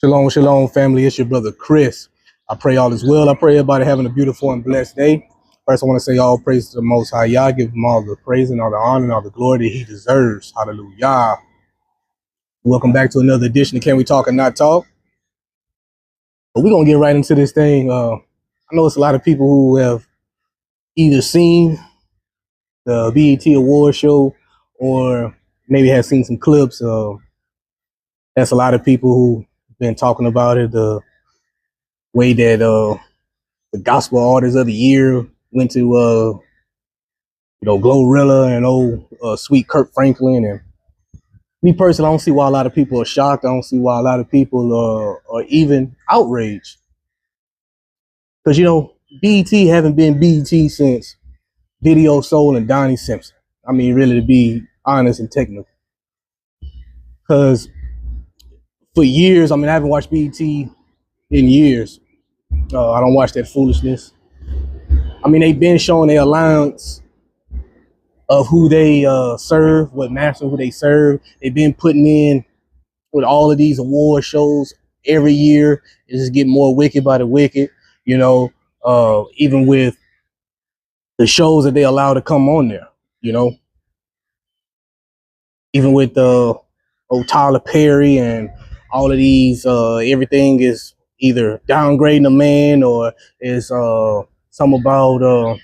Shalom, shalom, family. It's your brother Chris. I pray all is well. I pray everybody having a beautiful and blessed day. First, I want to say all praise to the Most High Yah. Give him all the praise and all the honor and all the glory that he deserves. Hallelujah. Welcome back to another edition of Can We Talk and Not Talk? But we're going to get right into this thing. I know it's a lot of people who have either seen the BET award show or maybe have seen some clips. That's a lot of people who've been talking about it. The way that the gospel artist of the year went to Glorilla and sweet Kirk Franklin. And me personally, I don't see why a lot of people are shocked. I don't see why a lot of people are even outraged. Because BET haven't been BET since Video Soul and Donnie Simpson. I mean, really, to be honest and technical. Because for years, I haven't watched BET in years. I don't watch that foolishness. They've been showing their alliance of who they serve, what master who they serve. They've been putting in with all of these award shows every year. It just get more wicked by the wicked, even with the shows that they allow to come on there, even with Tyler Perry and all of these, everything is either downgrading a man or is some about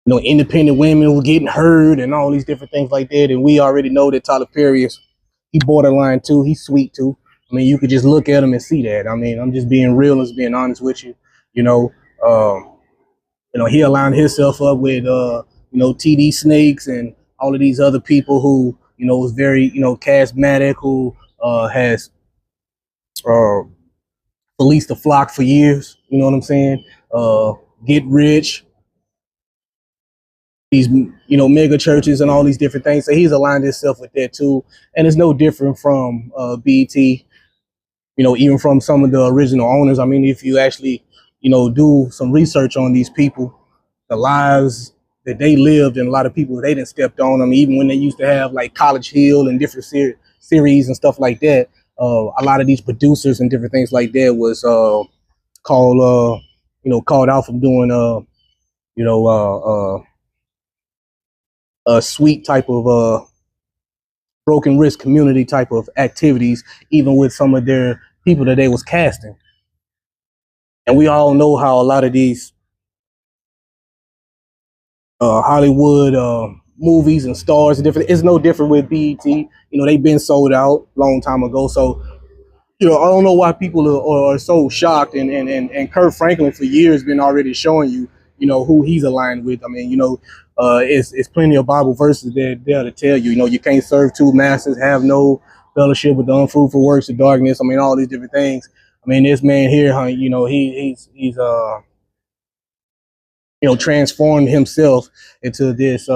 independent women who are getting hurt and all these different things like that. And we already know that Tyler Perry he borderline too. He's sweet too. You could just look at him and see that. I'm just being real and just being honest with you. He aligned himself up with TD Snakes and all of these other people who was very charismatic, who has policed the flock for years. You know what I'm saying? Get rich. These mega churches and all these different things. So he's aligned himself with that too. And it's no different from BET, even from some of the original owners. If you actually, do some research on these people, the lives that they lived and a lot of people they didn't stepped on. Even when they used to have like College Hill and different series and stuff like that, a lot of these producers and different things like that was called out from doing a sweet type of broken wrist community type of activities, even with some of their people that they was casting. And we all know how a lot of these Hollywood movies and stars and different, it's no different with BET. They've been sold out a long time ago. So, I don't know why people are so shocked. And Kirk Franklin for years been already showing you, who he's aligned with. It's plenty of Bible verses there to tell you, you can't serve two masters, have no fellowship with the unfruitful works of darkness. All these different things. This man here, he's transformed himself into this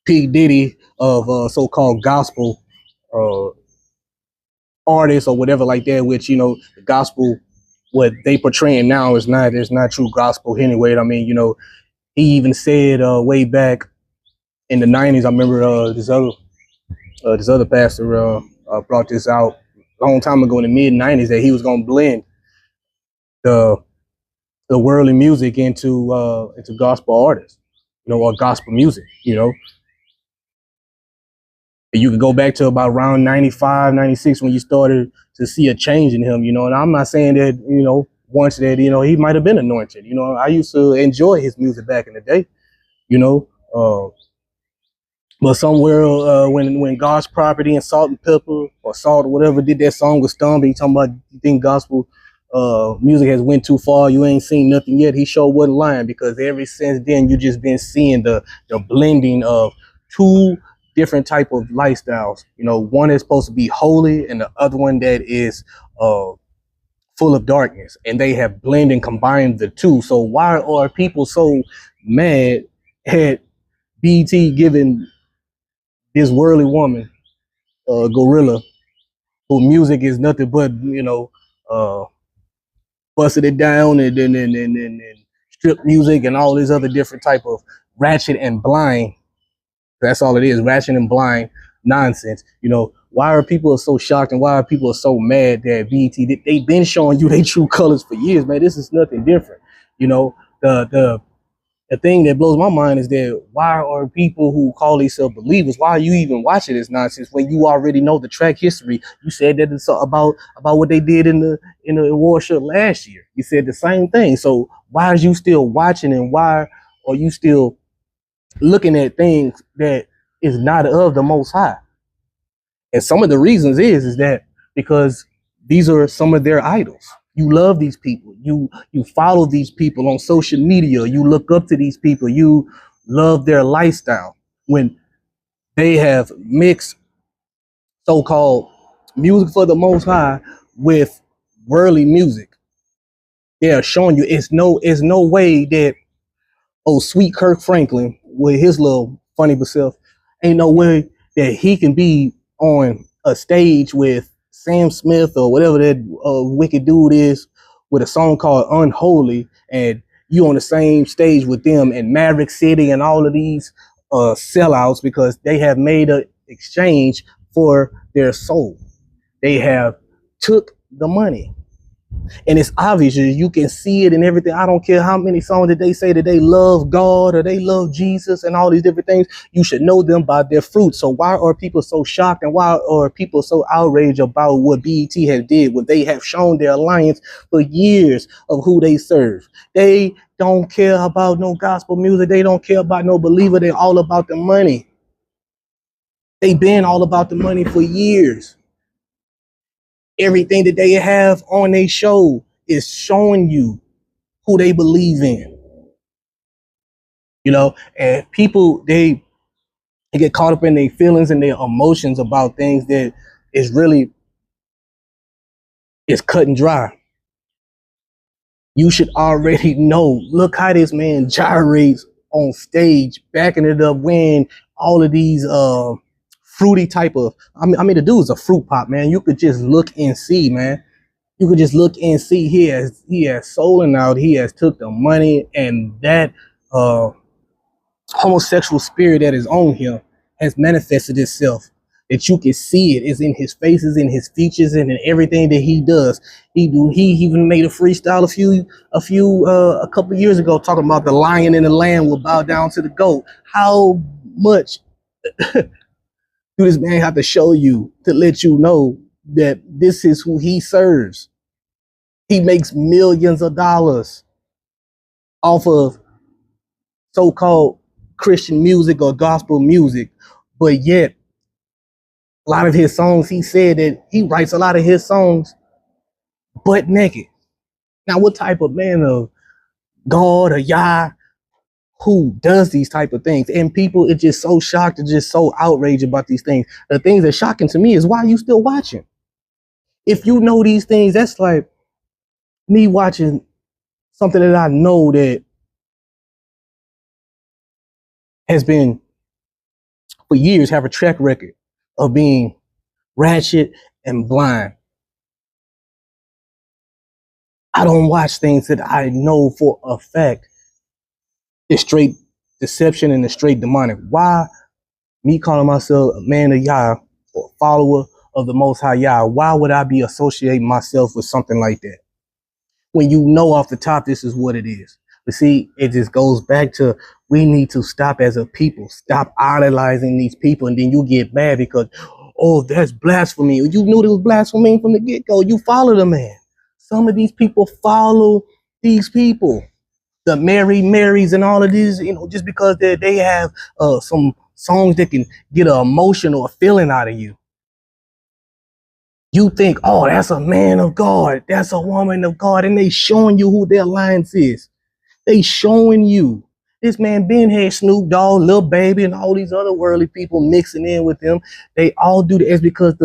P. Diddy of so-called gospel artists or whatever like that, which, the gospel, what they portraying now is not true gospel anyway. He even said way back in the 90s, I remember this other pastor brought this out a long time ago in the mid 90s, that he was going to blend the worldly music into gospel artists, or gospel music. You could go back to about around 95, 96 when you started to see a change in him, and I'm not saying that, once that, he might have been anointed. I used to enjoy his music back in the day, but somewhere when God's Property and Salt and Pepper or Salt or whatever did that song with Stumby, he talking about, you think gospel music has went too far, you ain't seen nothing yet. He sure wasn't lying, because ever since then you just been seeing the blending of two different type of lifestyles. One is supposed to be holy and the other one that is full of darkness, and they have blended and combined the two. So why are people so mad at BT giving this worldly woman, Gorilla, who music is nothing but busted it down and strip music and all this other different type of ratchet and blind. That's all it is, ratchet and blind nonsense. why are people so shocked and why are people so mad that BET, they've been showing you their true colors for years, man. This is nothing different. You know, the thing that blows my mind is that why are people who call themselves believers, why are you even watching this nonsense when you already know the track history? You said that it's about what they did in the worship last year. You said the same thing. So why are you still watching, and why are you still looking at things that is not of the Most High? And some of the reasons is that because these are some of their idols. You love these people. You follow these people on social media. You look up to these people. You love their lifestyle. When they have mixed so-called music for the Most High with worldly music, they are showing you it's no way that sweet Kirk Franklin with his little funny self, ain't no way that he can be on a stage with Sam Smith or whatever that wicked dude is with a song called Unholy, and you on the same stage with them in Maverick City and all of these sellouts, because they have made an exchange for their soul. They have took the money. And it's obvious, you can see it in everything. I don't care how many songs that they say that they love God or they love Jesus and all these different things. You should know them by their fruit. So why are people so shocked, and why are people so outraged about what BET has did when they have shown their alliance for years of who they serve? They don't care about no gospel music. They don't care about no believer. They're all about the money. They've been all about the money for years. Everything that they have on their show is showing you who they believe in. You know, and people, they get caught up in their feelings and their emotions about things that is really is cut and dry. You should already know. Look how this man gyrates on stage, backing it up, wearing all of these fruity type of, I mean the dude's a fruit pop, man. You could just look and see, man. You could just look and see he has sold out. He has took the money, and that homosexual spirit that is on him has manifested itself. That you can see it is in his faces, in his features, and in everything that he does. He even made a freestyle a couple of years ago talking about the lion and the lamb will bow down to the goat. How much do this man have to show you to let you know that this is who he serves? He makes millions of dollars off of so-called Christian music or gospel music, but yet a lot of his songs, he said that he writes a lot of his songs butt naked. Now, what type of man of God or Yah who does these type of things? And people are just so shocked and just so outraged about these things. The things that's shocking to me is why are you still watching? If you know these things, that's like me watching something that I know that has been for years have a track record of being ratchet and blind. I don't watch things that I know for a fact is straight deception and is straight demonic. Why me calling myself a man of Yah or a follower of the Most High Yah, why would I be associating myself with something like that? When you know off the top this is what it is. But see, it just goes back to we need to stop as a people, stop idolizing these people, and then you get mad because, oh, that's blasphemy. You knew it was blasphemy from the get-go. You follow the man. Some of these people follow these people, the Mary Marys and all of these, just because they have some songs that can get an emotion or a feeling out of you. You think, oh, that's a man of God, that's a woman of God, and they showing you who their alliance is. They showing you. This man Ben had Snoop Dogg, Lil Baby, and all these other worldly people mixing in with them. They all do this because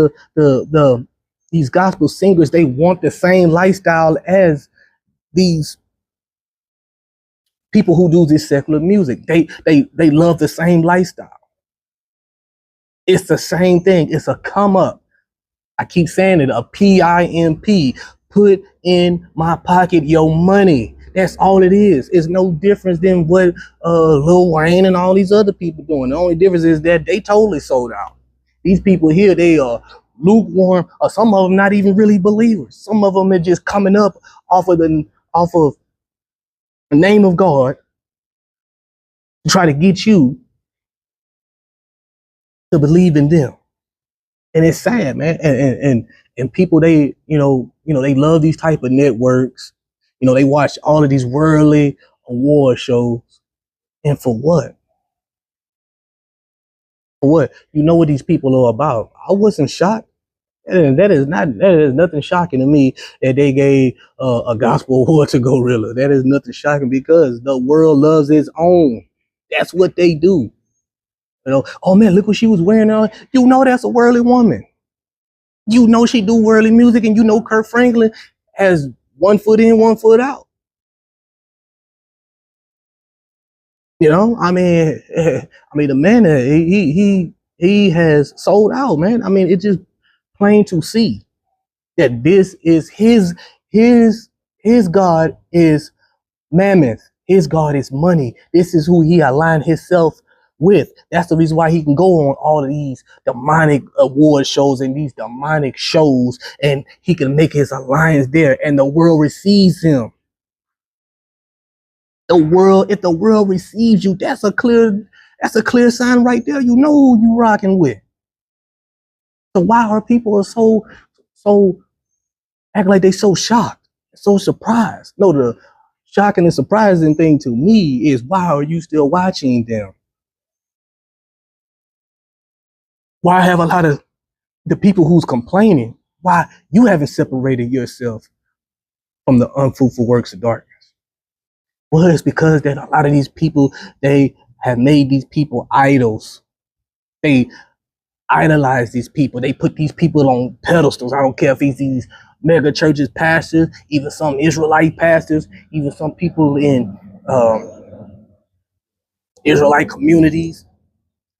these gospel singers, they want the same lifestyle as these people who do this secular music. They love the same lifestyle. It's the same thing. It's a come up. I keep saying it, a PIMP. Put in my pocket your money. That's all it is. It's no difference than what Lil Wayne and all these other people doing. The only difference is that they totally sold out. These people here, they are lukewarm, or some of them not even really believers. Some of them are just coming up off of the name of God to try to get you to believe in them. And it's sad, man. And people, they, they love these type of networks. They watch all of these worldly award shows. And for what? For what? You know what these people are about. I wasn't shocked. That is nothing shocking to me that they gave a gospel award to Gorilla. That is nothing shocking because the world loves its own. That's what they do. Oh man, look what she was wearing on. That's a worldly woman. She do worldly music, and Kirk Franklin has one foot in, one foot out. The man, he has sold out, man. It's just plain to see that this is his God is mammoth. His God is money. This is who he aligned himself with. That's the reason why he can go on all of these demonic award shows and these demonic shows, and he can make his alliance there, and the world receives him. If the world receives you, that's a clear sign right there. You know who you rocking with. So why are people so act like they so shocked, so surprised? No, the shocking and surprising thing to me is, why are you still watching them? Why have a lot of the people who's complaining, why you haven't separated yourself from the unfruitful works of darkness? Well, it's because that a lot of these people, they have made these people idols. They idolize these people. They put these people on pedestals. I don't care if it's these mega churches pastors, even some Israelite pastors, even some people in Israelite communities.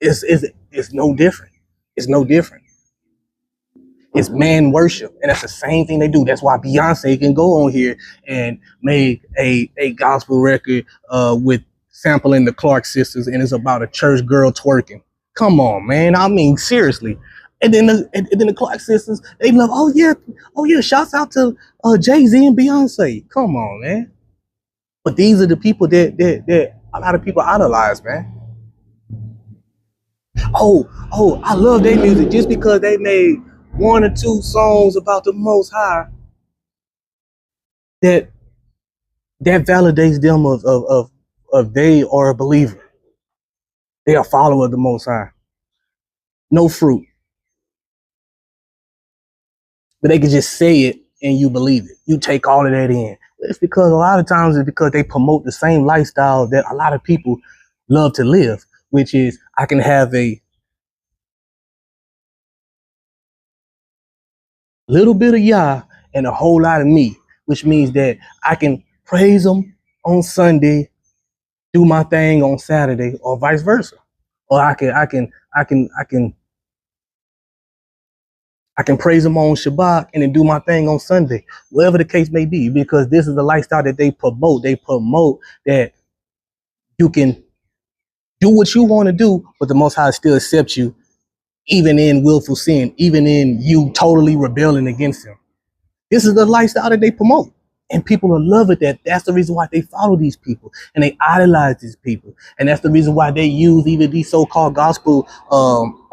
It's no different. It's no different. It's man worship, and that's the same thing they do. That's why Beyonce can go on here and make a gospel record with sampling the Clark sisters, and it's about a church girl twerking. Come on, man. Seriously. And then the Clark sisters, they love. Oh yeah. Shouts out to Jay-Z and Beyonce. Come on, man. But these are the people that a lot of people idolize, man. Oh, I love their music just because they made one or two songs about the Most High. That validates them of they are a believer. They are a follower of the Most High. No fruit. But they can just say it and you believe it. You take all of that in. It's because a lot of times it's because they promote the same lifestyle that a lot of people love to live, which is, I can have a little bit of Yah and a whole lot of me, which means that I can praise him on Sunday, do my thing on Saturday, or vice versa. Or I can praise him on Shabbat and then do my thing on Sunday, whatever the case may be, because this is the lifestyle that they promote. They promote that you can do what you want to do, but the Most High still accepts you, even in willful sin, even in you totally rebelling against him. This is the lifestyle that they promote. And people will love it. That's the reason why they follow these people and they idolize these people. And that's the reason why they use even these so-called gospel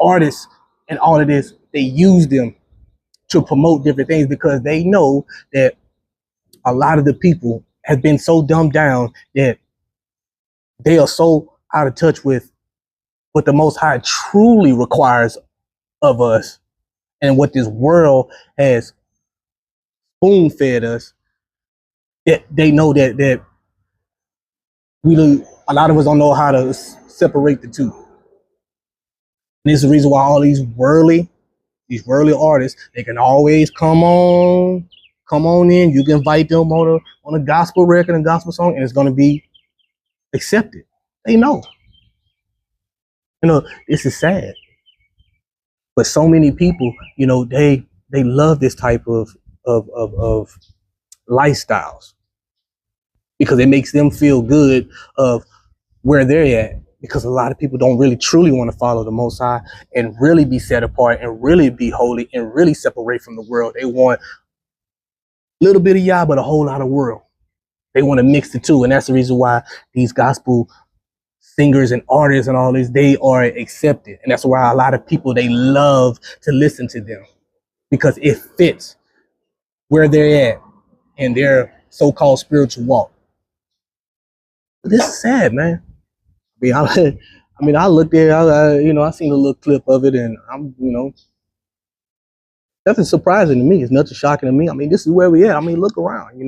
artists and all of this. They use them to promote different things because they know that a lot of the people have been so dumbed down that they are so out of touch with what the Most High truly requires of us and what this world has spoon fed us, that they know that a lot of us don't know how to separate the two. And this is the reason why all these worldly artists, they can always come on in. You can invite them on a gospel record and gospel song, and it's going to be accepted. They know. This is sad. But so many people, they love this type of lifestyles because it makes them feel good of where they're at. because a lot of people don't really truly want to follow the Most High and really be set apart and really be holy and really separate from the world. They want a little bit of Yah, but a whole lot of world. They want to mix the two. And that's the reason why these gospel singers and artists and all this, they are accepted. And that's why a lot of people, they love to listen to them because it fits where they're at in their so-called spiritual walk. But this is sad, man. I looked there, I seen a little clip of it, and nothing surprising to me. It's nothing shocking to me. I mean, this is where we at. I mean, look around,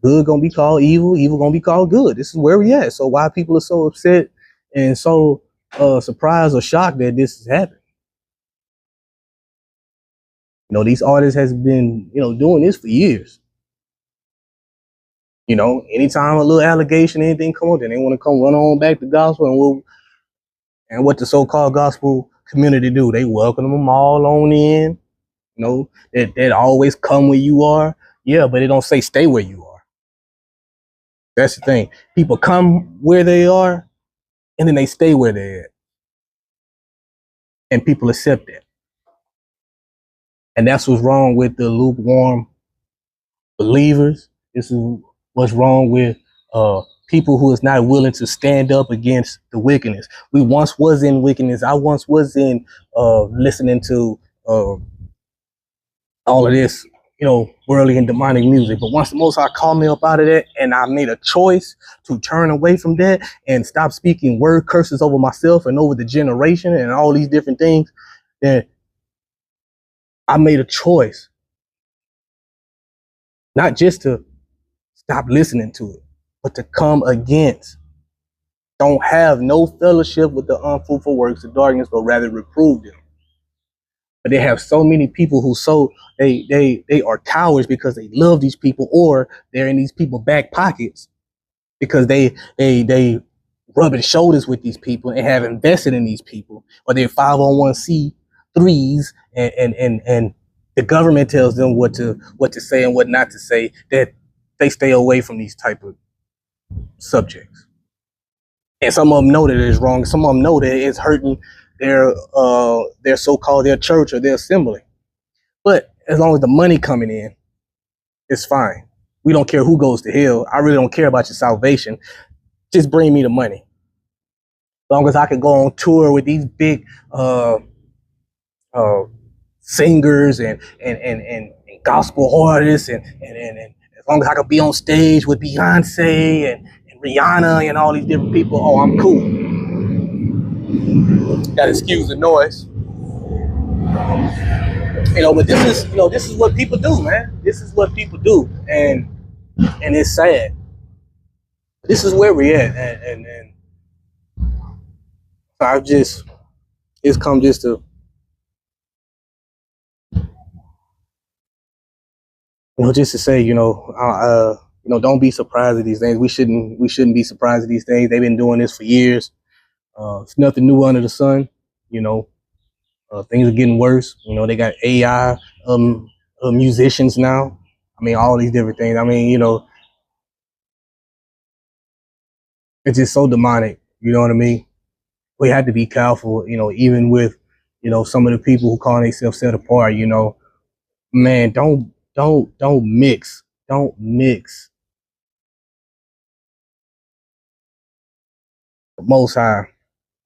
Good gonna be called evil, evil gonna be called good. This is where we at. So why people are so upset and so surprised or shocked that this is happening? These artists has been, doing this for years. Anytime a little allegation, anything come up, then they want to come run on back to gospel, and what the so-called gospel community do, they welcome them all on in. That always come where you are. Yeah, but it don't say stay where you are. That's the thing. People come where they are, and then they stay where they're at. And people accept that. And that's what's wrong with the lukewarm believers. This is what's wrong with people who is not willing to stand up against the wickedness. We once was in wickedness. I once was in listening to all of this, worldly and demonic music. But once the Most High called me up out of that, and I made a choice to turn away from that and stop speaking word curses over myself and over the generation and all these different things, then I made a choice not just to stop listening to it, but to come against. Don't have no fellowship with the unfruitful works of darkness, but rather reprove them. But they have so many people who they are cowards because they love these people, or they're in these people's back pockets because they rubbing shoulders with these people and have invested in these people, or they're 501c3s and the government tells them what to say and what not to say, that they stay away from these type of subjects. And some of them know that it's wrong. Some of them know that it's hurting their so-called their church or their assembly. But as long as the money coming in, it's fine. We don't care who goes to hell. I really don't care about your salvation. Just bring me the money. As long as I can go on tour with these big singers and gospel artists and as long as I can be on stage with Beyonce and Rihanna and all these different people, oh, I'm cool. Gotta excuse the noise. But this is what people do, man. This is what people do, and it's sad. This is where we're at, and it's come just to just to say, don't be surprised at these things. We shouldn't be surprised at these things. They've been doing this for years. It's nothing new under the sun. Things are getting worse. They got AI musicians now. I mean, all these different things. I mean, it's just so demonic. You know what I mean? We had to be careful. Even with some of the people who call themselves set apart. Man, don't mix. Don't mix the Most High,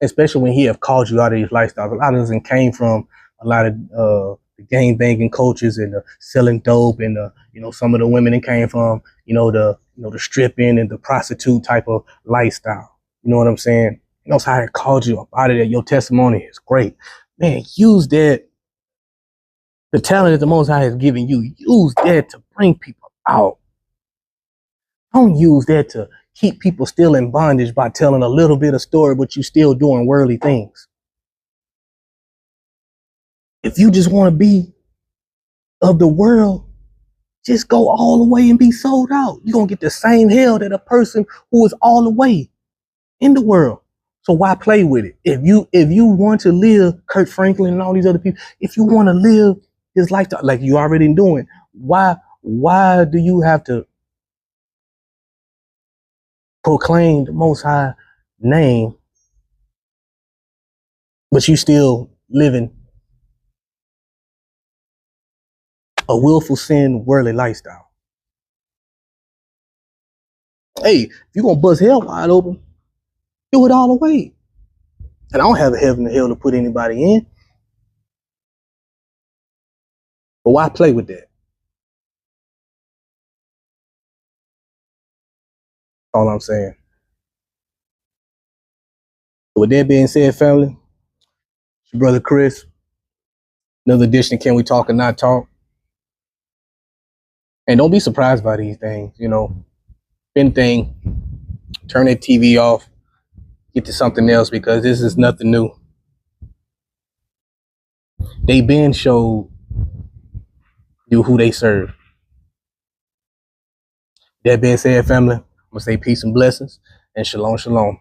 especially when He have called you out of these lifestyles. A lot of us came from a lot of the gang banging cultures and the selling dope, and some of the women that came from the stripping and the prostitute type of lifestyle. You know what I'm saying? How He called you up out of that. Your testimony is great, man. Use that. The talent that the Most High has given you, use that to bring people out. Don't use that to keep people still in bondage by telling a little bit of story, but you still doing worldly things. If you just want to be of the world, just go all the way and be sold out. You're going to get the same hell that a person who is all the way in the world. So why play with it? If you want to live, Kurt Franklin and all these other people, if you want to live this lifestyle like you already doing, why do you have to proclaim the Most High name but you still living a willful sin, worldly lifestyle. Hey, if you're gonna bust hell wide open, do it all the way. And I don't have a heaven or hell to put anybody in. But why play with that? That's all I'm saying. With that being said, family, it's your brother Chris. Another edition of Can We Talk or Not Talk? And don't be surprised by these things. You know, anything, turn that TV off, get to something else, because this is nothing new. They been showed you who they serve. That being said, family, I'm gonna say peace and blessings and shalom, shalom.